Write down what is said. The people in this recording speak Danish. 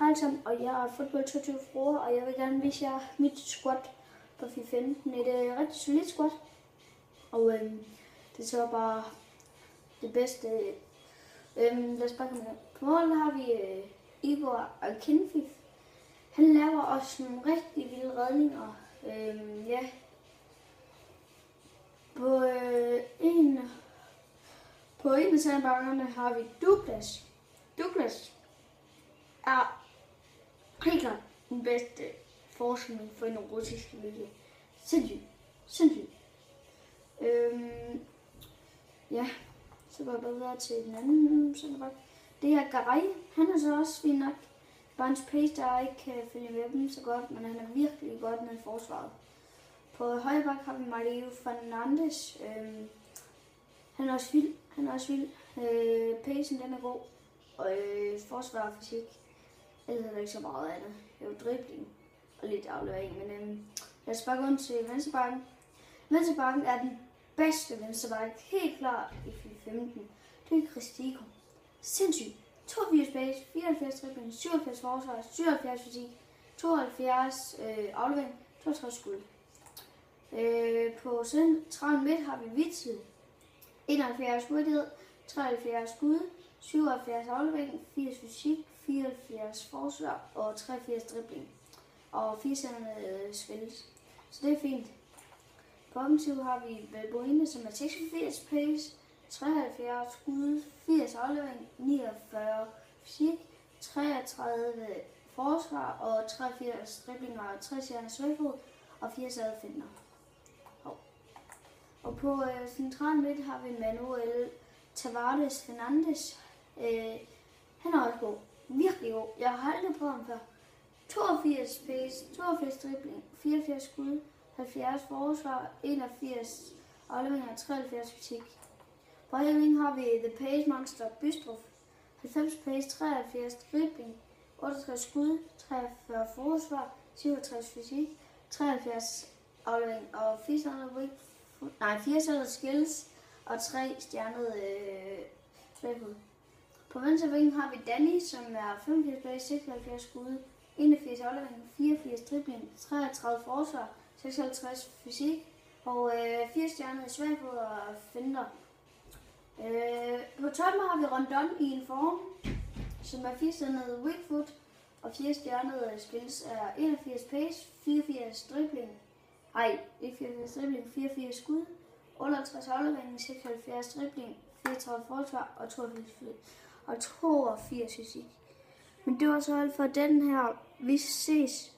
Hej alle sammen, og jeg er Football 22 Froer, og jeg vil gerne vise jer mit squat på FIFA 15. Et rigtig solidt squat, og det så bare det bedste. Lad os bare komme med. På målet har vi Igor Akinfeev. Han laver også nogle rigtig vilde redninger. Ja. På en af sandbakkerne har vi Douglas. Douglas er helt klart den bedste forskning for en russisk liga. Sindssygt. Ja, så går jeg bare videre til den anden centerback. Det er Garay. Han er så også fint nok. Bare hans pace, der ikke kan følge med dem så godt, men han er virkelig godt med forsvaret. På højre bak har vi Mario Fernandes. Han er også vild. Pacen den er god. Og forsvar og fysik. Ellers er der ikke så meget andet. Det er jo dribling og lidt aflevering. Men lad os bare gå til venstrebakken. Venstrebakken er den bedste venstreback. Helt klar i FIFA 15. Det er Cristico. Sindssygt. 82 pace, 74 dribling, 77 forsvar, 77 fysik, 72 aflevering, 62 skud. På central midt har vi Witzel. 71 hurtighed, 73 skud, 77 aflevering, 80 fysik, 74 forsvar og 83 dribling. Og 4 spilles. Så det er fint. På offensiv har vi Balbuena, som er 86 pace, 73 skud, 80 aflevering, 49 fysik, 33 forsvar og 83 driblinger og 60 svagfod og 4 finder. Og på central midt har vi Manuel Tavares Fernandes. Han er også god. Virkelig god. Jeg har aldrig prøvet ham før. 82 pace, 82 dribling, 84 skud, 70 forsvar, 81 afleveringer, 73 fysik. På højre wing har vi The Pace Monster Bystrup. 90 pace, 73 dribling, 68 skud, 43 forsvar, 67 fysik, 73 aflevering og 4 skills og 3 stjernede svaghed. På venstre wing har vi Danny, som er 85 pace, 76 skud, 81 aflevering, 84 dribling, 33 forsvar, 56 fysik og 4 stjernede svaghed og finder. På toppen har vi Rondon i en form, som er 4 stjernede weak foot og 4 stjernede skills er 81 pace, 84 dribling, 84 skud, 58 aflevering, 76 dribling, 34 forsvar og 82 fysik. Men det var så alt for den her. Vi ses.